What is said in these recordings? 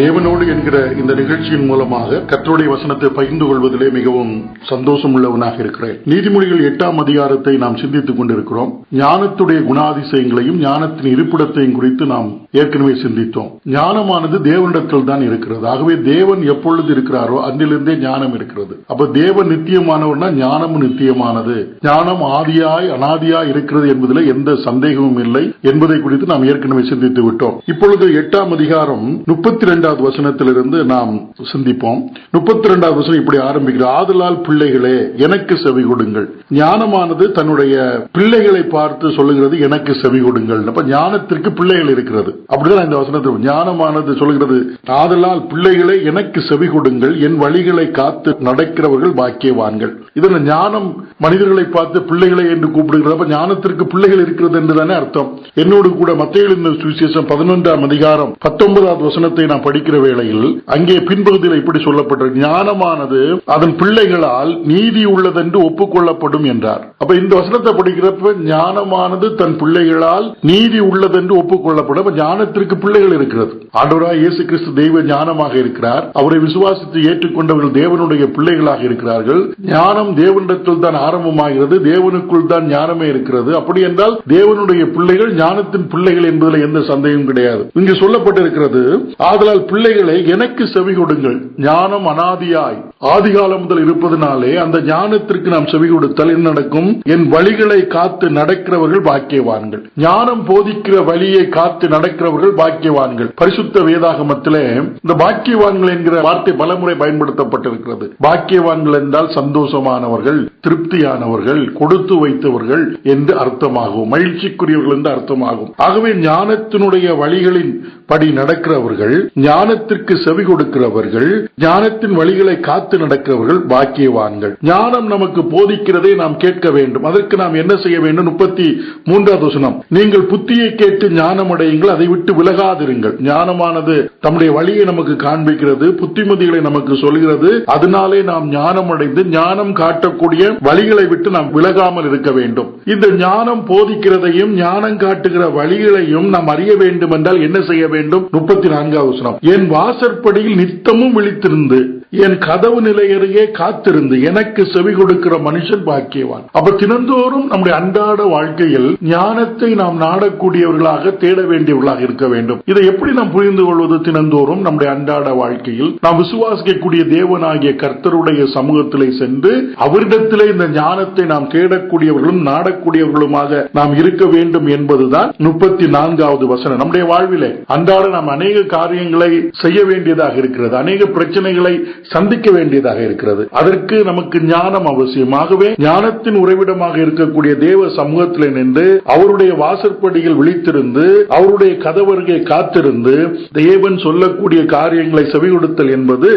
தேவனோடு என்கிற இந்த நிகழ்ச்சியின் மூலமாக கர்த்தருடைய வசனத்தை பகிர்ந்து கொள்வதிலே மிகவும் சந்தோஷம் உள்ளவனாக இருக்கிறேன். நீதிமொழிகள் 8ஆம் அதிகாரத்தை நாம் சிந்தித்துக் கொண்டிருக்கிறோம். ஞானத்துடைய குணாதிசயங்களையும் ஞானத்தின் இருப்பிடத்தையும் குறித்து நாம் ஏற்கனவே சிந்தித்தோம். ஞானமானது தேவனிடத்தில் தான் இருக்கிறது. ஆகவே தேவன் எப்பொழுது இருக்கிறாரோ அன்றிலிருந்தே ஞானம் இருக்கிறது. அப்ப தேவன் நித்தியமானவர்னா ஞானமும் நித்தியமானது. ஞானம் ஆதியாய் அனாதியாய் இருக்கிறது என்பதில் எந்த சந்தேகமும் இல்லை என்பதை குறித்து நாம் ஏற்கனவே சிந்தித்து விட்டோம். இப்பொழுது 8ஆம் அதிகாரம் 32வது வசனத்திலிருந்து நாம் சிந்திப்போம். 32வது வசனம் இப்படி ஆரம்பிக்கிறது: ஆதலால் பிள்ளைகளே எனக்கு செவி கொடுங்கள். ஞானமானது தன்னுடைய பிள்ளைகளை பார்த்து சொல்லுகிறது, எனக்கு செவி கொடுங்கள். அப்ப ஞானத்திற்கு பிள்ளைகள் இருக்கிறது. அப்படிதான் இந்த வசனத்தில் ஞானமானது சொல்லுகிறது, ஆதலால் பிள்ளைகளே எனக்கு செவி கொடுங்கள், என் வழிகளை காத்து நடக்கிறவர்கள் பாக்கியவான்கள். இதுல ஞானம் மனிதர்களை பார்த்து பிள்ளைகளை என்று கூப்பிடுகிறது. அப்ப ஞானத்திற்கு பிள்ளைகள் இருக்கிறது என்றுதானே அர்த்தம். என்னோடு கூட மத்தேயு எழுதின சுவிசேஷம் 11ஆம் அதிகாரம் 19வது வசனத்தை நாம் படிக்கிற வேளையில் அங்கே பின்பகுதியில் இப்படி சொல்லப்பட்டது: ஞானமானது அதன் பிள்ளைகளால் நீதி உள்ளதென்று ஒப்புக்கொள்ளப்படும் என்றார். அப்ப இந்த வசனத்தை படிக்கிறப்ப ஞானமானது தன் பிள்ளைகளால் நீதி உள்ளதென்று ஒப்புக்கொள்ளப்படும். ஞானத்திற்கு பிள்ளைகள் இருக்கிறது. ஆண்டவராய் இயேசு கிறிஸ்து தெய்வ ஞானமாக இருக்கிறார். அவரை விசுவாசித்து ஏற்றுக்கொண்டவர்கள் தேவனுடைய பிள்ளைகளாக இருக்கிறார்கள். ஞானம் தேவனிடத்தில் தான் ஆரம்பமாகிறது. தேவனுக்குள் தான் ஞானமே இருக்கிறது. அப்படி என்றால் தேவனுடைய பிள்ளைகள் ஞானத்தின் பிள்ளைகள் என்பதில் எந்த சந்தேகம் கிடையாது. இங்கு சொல்லப்பட்டிருக்கிறது, ஆதலால் பிள்ளைகளை எனக்கு செவி கொடுங்கள். ஞானம் அனாதியாய் ஆதிகாலம் முதல் இருப்பதனாலே அந்த ஞானத்திற்கு நாம் செவி கொடுத்தால் என்ன நடக்கும்? என் வழிகளை காத்து நடக்கிறவர்கள் பாக்கியவான்கள். ஞானம் போதிக்கிற வழியை காத்து நடக்கிறவர்கள் பாக்கியவான்கள். பரிசுத்த வேதாகமத்திலே இந்த பாக்கியவான்கள் என்கிற வார்த்தை பலமுறை பயன்படுத்தப்பட்டிருக்கிறது. பாக்கியவான்கள் என்றால் சந்தோஷமானவர்கள், திருப்தியானவர்கள், கொடுத்து வைத்தவர்கள் என்று அர்த்தமாகும். மகிழ்ச்சிக்குரியவர்கள் என்று அர்த்தமாகும். ஆகவே ஞானத்தினுடைய வழிகளின் படி நடக்கிறவர்கள், ஞானத்திற்கு செவி கொடுக்கிறவர்கள், ஞானத்தின் வழிகளை காத்து நடக்கிறவர்கள் பாக்கியவான்கள். ஞானம் நமக்கு போதிக்கிறதை நாம் கேட்க வேண்டும். அதற்கு நாம் என்ன செய்ய வேண்டும்? 33வது வசனம்: நீங்கள் புத்தியை கேட்டு ஞானம் அடையுங்கள், அதை விட்டு விலகாதிருங்கள். ஞானமானது தம்முடைய வழியை நமக்கு காண்பிக்கிறது, புத்திமதிகளை நமக்கு சொல்கிறது. அதனாலே நாம் ஞானம் அடைந்து ஞானம் காட்டக்கூடிய வழிகளை விட்டு நாம் விலகாமல் இருக்க வேண்டும். இந்த ஞானம் போதிக்கிறதையும் ஞானம் காட்டுகிற வழிகளையும் நாம் அறிய வேண்டும் என்றால் என்ன செய்ய வேண்டும்? 34வது வசனம்: என் வாசற்படியில் நித்தமும் விழித்திருந்து என் கதவு நிலையருகே காத்திருந்து எனக்கு செவி கொடுக்கிற மனுஷன் பாக்கியவான். அப்ப தினந்தோறும் நம்முடைய அன்றாட வாழ்க்கையில் ஞானத்தை நாம் நாடக்கூடியவர்களாக, தேட வேண்டியவர்களாக இருக்க வேண்டும். இதை எப்படி நாம் புரிந்து கொள்வது? தினந்தோறும் நம்முடைய அன்றாட வாழ்க்கையில் நாம் விசுவாசிக்கக்கூடிய தேவனாகிய கர்த்தருடைய சமூகத்திலே சென்று அவரிடத்திலே இந்த ஞானத்தை நாம் தேடக்கூடியவர்களும் நாடக்கூடியவர்களுமாக நாம் இருக்க வேண்டும் என்பதுதான் 34வது வசனம். நம்முடைய வாழ்விலே அன்றாட நாம் அநேக காரியங்களை செய்ய வேண்டியதாக இருக்கிறது. அநேக பிரச்சனைகளை சந்திக்க வேண்டியதாக இருக்கிறது. அதற்கு நமக்கு ஞானம் அவசியமாகவே ஞானத்தின் உறைவிடமாக இருக்கக்கூடிய தேவ சமூகத்திலே நின்று அவருடைய வாசற்படியில் விழித்திருந்து அவருடைய கதவருகே காத்திருந்து தேவன் சொல்லக்கூடிய காரியங்களை செவி கொடுத்தல் என்பது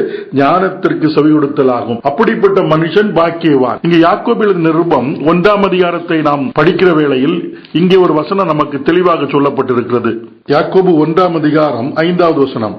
ஞானத்திற்கு செவி கொடுத்தல் ஆகும். அப்படிப்பட்ட மனுஷன் பாக்கியவான். இங்கே யாக்கோபு நிருபம் 1ஆம் அதிகாரத்தை நாம் படிக்கிற வேளையில் இங்கே ஒரு வசனம் நமக்கு தெளிவாக சொல்லப்பட்டிருக்கிறது. யாக்கோபு 1ஆம் அதிகாரம் 5வது வசனம்: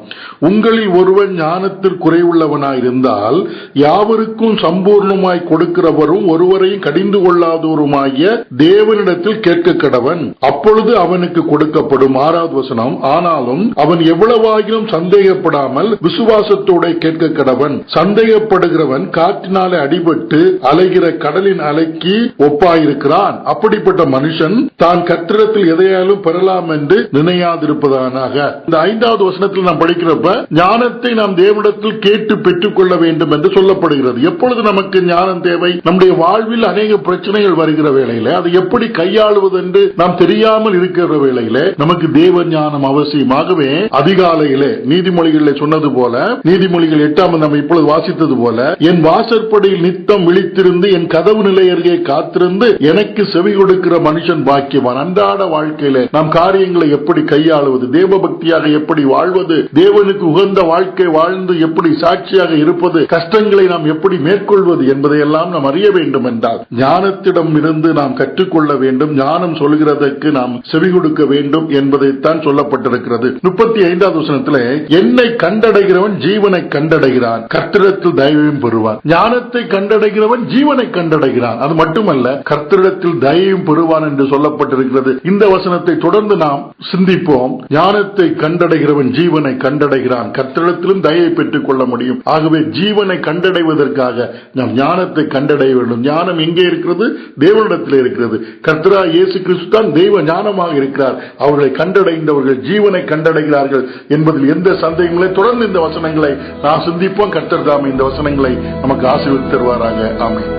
உங்களில் ஒருவன் ஞானத்தில் குறைவுள்ளவனாயிருந்தால் யாவருக்கும் சம்பூர்ணமாய் கொடுக்கிறவரும் ஒருவரையும் கடிந்து கொள்ளாதவருமாகிய தேவனிடத்தில் கேட்க கடவன், அப்பொழுது அவனுக்கு கொடுக்கப்படும். 6வது வசனம்: ஆனாலும் அவன் எவ்வளவாகிலும் சந்தேகப்படாமல் விசுவாசத்தோட கேட்க கடவன். சந்தேகப்படுகிறவன் காற்றினாலே அடிபட்டு அலைகிற கடலின் அலைக்கு ஒப்பாயிருக்கிறான். அப்படிப்பட்ட மனுஷன் தான் கர்த்தரிடத்தில் எதையாலும் பெறலாம் என்று நினையாதிருப்பதானாக. இந்த 5வது வசனத்தில் நாம் படிக்கிறப்ப ஞானத்தை நாம் தேவனிடத்தில் கேட்டு பெற்றுக் கொள்ள வேண்டும் என்று சொல்லப்படுகிறது. எப்பொழுது நமக்கு ஞானம் தேவை? நம்முடைய வாழ்வில் அநேக பிரச்சனைகள் வருகிற வேளையில அதை எப்படி கையாளுவது என்று நாம் தெரியாமல் இருக்கிற வேளையில நமக்கு தேவ ஞானம் அவசியமாகவே. அதிகாலையிலே நீதிமொழிகளிலே சொன்னது போல, நீதிமொழிகள் 8ஆம் நம்ம இப்பொழுது வாசித்தது போல, என் வாசற்படியில் நித்தம் விழித்திருந்து என் கதவு நிலையருகே காத்திருந்து எனக்கு செவி கொடுக்கிற மனுஷன் பாக்கியவான். அன்றாட வாழ்க்கையில நாம் காரியங்களை எப்படி கையாளுவது, தேவ பக்தியாக எப்படி வாழ்வது, தேவனுக்கு உகந்த வாழ்க்கை வாழ்ந்து எப்படி சாட்சியாக இருப்பது, கஷ்டங்களை நாம் எப்படி மேற்கொள்வது என்பதையெல்லாம் நாம் அறிய வேண்டும் என்றால் ஞானத்திடம் இருந்து நாம் கற்றுக்கொள்ள வேண்டும். ஞானம் சொல்கிறதற்கு நாம் செவி கொடுக்க வேண்டும் என்பதைத்தான் சொல்லப்பட்டிருக்கிறது. 35வது வசனத்திலே என்னை கண்டடைகிறவன் ஜீவனை கண்டடைகிறான், கர்த்தரிடத்தில் தயவையும் பெறுவான். ஞானத்தை கண்டடைகிறவன் ஜீவனை கண்டடைகிறான். அது மட்டுமல்ல, கர்த்தரிடத்தில் தயவையும் பெறுவான் என்று சொல்லப்பட்டிருக்கிறது. இந்த வசனத்தை தொடர்ந்து நாம் சிந்திப்போம். சிந்தித்தோம். ஞானத்தை கண்டடைகிறவன் ஜீவனை கண்டடைகிறான். கர்த்தரிடத்திலும் தயவை பெற்றுக் கொள்ள முடியும். ஆகவே ஜீவனை கண்டடைவதற்காக நாம் ஞானத்தை கண்டடைய வேண்டும். ஞானம் எங்கே இருக்கிறது? தேவனிடத்தில் இருக்கிறது. கர்த்தராகிய இயேசு கிறிஸ்து தான் தெய்வ ஞானமாக இருக்கிறார். அவர்களை கண்டடைந்தவர்கள் ஜீவனை கண்டடைகிறார்கள் என்பதில் எந்த சந்தேகங்களை தொடர்ந்து இந்த வசனங்களை நாம் சிந்திப்போம். கர்த்தர் தாமே இந்த வசனங்களை நமக்கு ஆசீர்வதித்து தருவாராக. ஆமென்.